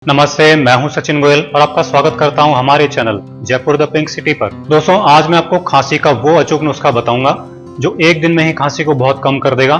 नमस्ते, मैं हूं सचिन गोयल और आपका स्वागत करता हूं हमारे channel Jaipur the pink city पर। दोस्तों, आज मैं आपको खांसी का वो अचूक नुस्खा बताऊंगा जो एक दिन में ही खांसी को बहुत कम कर देगा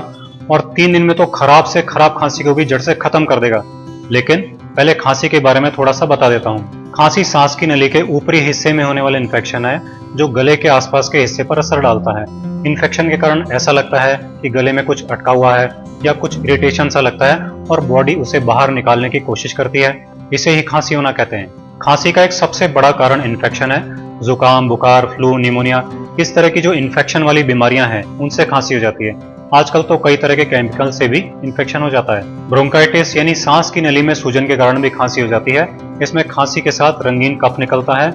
और 3 दिन में तो खराब से खराब खांसी को भी जड़ से खत्म कर देगा। लेकिन पहले खांसी के बारे में थोड़ा सा बता देता हूँ। खांसी सांस की नली के ऊपरी हिस्से में होने वाला इन्फेक्शन है जो गले के आसपास के हिस्से पर असर डालता है। इन्फेक्शन के कारण ऐसा लगता है कि गले में कुछ अटका हुआ है या कुछ इरिटेशन सा लगता है और बॉडी उसे बाहर निकालने की कोशिश करती है। इसे ही खांसी होना कहते हैं। खांसी का एक सबसे बड़ा कारण इन्फेक्शन है। जुकाम, बुखार, फ्लू, निमोनिया, इस तरह की जो इन्फेक्शन वाली बीमारियां हैं उनसे खांसी हो जाती है। आजकल तो कई तरह के केमिकल से भी इन्फेक्शन हो जाता है। ब्रोंकाइटिस यानी सांस की नली में सूजन के कारण भी खांसी हो जाती है। इसमें खांसी के साथ रंगीन कफ निकलता है।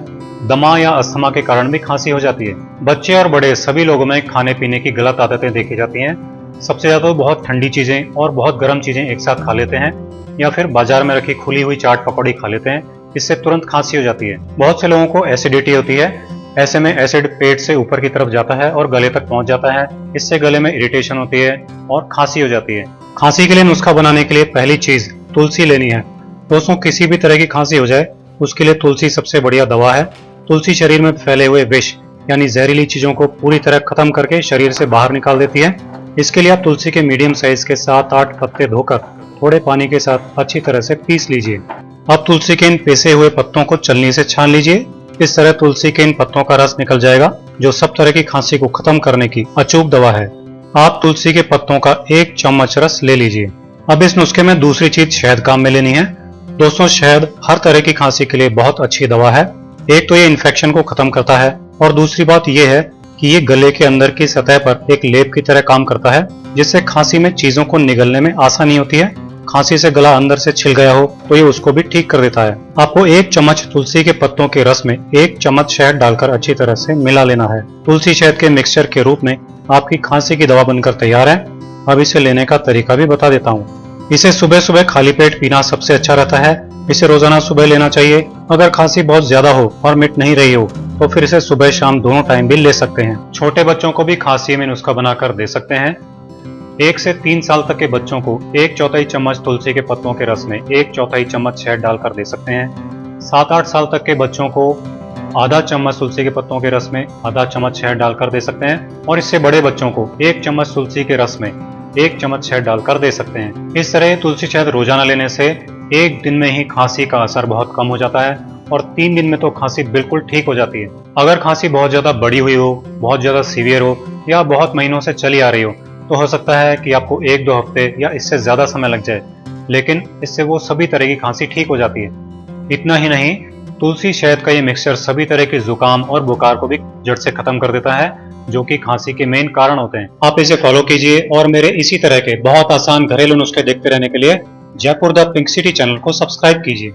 दमा या अस्थमा के कारण भी खांसी हो जाती है। बच्चे और बड़े सभी लोगों में खाने पीने की गलत आदतें देखी जाती हैं। सबसे ज्यादा तो बहुत ठंडी चीजें और बहुत गर्म चीजें एक साथ खा लेते हैं या फिर बाजार में रखी खुली हुई चाट पकौड़ी खा लेते हैं। इससे तुरंत खांसी हो जाती है। बहुत से लोगों को एसिडिटी होती है। ऐसे में एसिड पेट से ऊपर की तरफ जाता है और गले तक पहुंच जाता है। इससे गले में इरिटेशन होती है और खांसी हो जाती है। खांसी के लिए नुस्खा बनाने के लिए पहली चीज तुलसी लेनी है। दोस्तों, किसी भी तरह की खांसी हो जाए उसके लिए तुलसी सबसे बढ़िया दवा है। तुलसी शरीर में फैले हुए विष यानी जहरीली चीजों को पूरी तरह खत्म करके शरीर से बाहर निकाल देती है। इसके लिए आप तुलसी के मीडियम साइज के 7-8 पत्ते धोकर थोड़े पानी के साथ अच्छी तरह से पीस लीजिए। अब तुलसी के इन पीसे हुए पत्तों को छलनी से छान लीजिए। इस तरह तुलसी के इन पत्तों का रस निकल जाएगा जो सब तरह की खांसी को खत्म करने की अचूक दवा है। आप तुलसी के पत्तों का 1 चम्मच रस ले लीजिए। अब इस नुस्खे में दूसरी चीज शहद काम में लेनी है। दोस्तों, शहद हर तरह की खांसी के लिए बहुत अच्छी दवा है। एक तो ये इन्फेक्शन को खत्म करता है और दूसरी बात यह है कि ये गले के अंदर की सतह पर एक लेप की तरह काम करता है जिससे खांसी में चीजों को निगलने में आसानी होती है। खांसी से गला अंदर से छिल गया हो तो ये उसको भी ठीक कर देता है। आपको 1 चम्मच तुलसी के पत्तों के रस में 1 चम्मच शहद डालकर अच्छी तरह से मिला लेना है। तुलसी शहद के मिक्सचर के रूप में आपकी खांसी की दवा बनकर तैयार है। अब इसे लेने का तरीका भी बता देता हूँ। इसे सुबह सुबह खाली पेट पीना सबसे अच्छा रहता है। इसे रोजाना सुबह लेना चाहिए। अगर खांसी बहुत ज्यादा हो और मिट नहीं रही हो तो फिर इसे सुबह शाम दोनों टाइम भी ले सकते हैं। छोटे बच्चों को भी खांसी में नुस्खा बनाकर दे सकते हैं। 1 से 3 साल तक के बच्चों को 1/4 चम्मच तुलसी के पत्तों के रस में 1/4 चम्मच शहद डालकर दे सकते हैं। 7-8 साल तक के बच्चों को आधा चम्मच तुलसी के पत्तों के रस में आधा चम्मच शहद डालकर दे सकते हैं और इससे बड़े बच्चों को 1 चम्मच तुलसी के रस में 1 चम्मच शहद डालकर दे सकते हैं। इस तरह तुलसी शहद रोजाना लेने से 1 दिन में ही खांसी का असर बहुत कम हो जाता है और 3 दिन में तो खांसी बिल्कुल ठीक हो जाती है। अगर खांसी बहुत ज्यादा बड़ी हुई हो, बहुत ज्यादा सीवियर हो या बहुत महीनों से चली आ रही हो तो सकता है कि आपको 1-2 हफ्ते या इससे ज्यादा समय लग जाए, लेकिन इससे वो सभी तरह की खांसी ठीक हो जाती है। इतना ही नहीं, तुलसी शहद का ये मिक्सचर सभी तरह के जुकाम और बुखार को भी जड़ से खत्म कर देता है जो कि खांसी के मेन कारण होते हैं। आप इसे फॉलो कीजिए और मेरे इसी तरह के बहुत आसान घरेलू नुस्खे देखते रहने के लिए Jaipur the pink city channel को सब्सक्राइब कीजिए।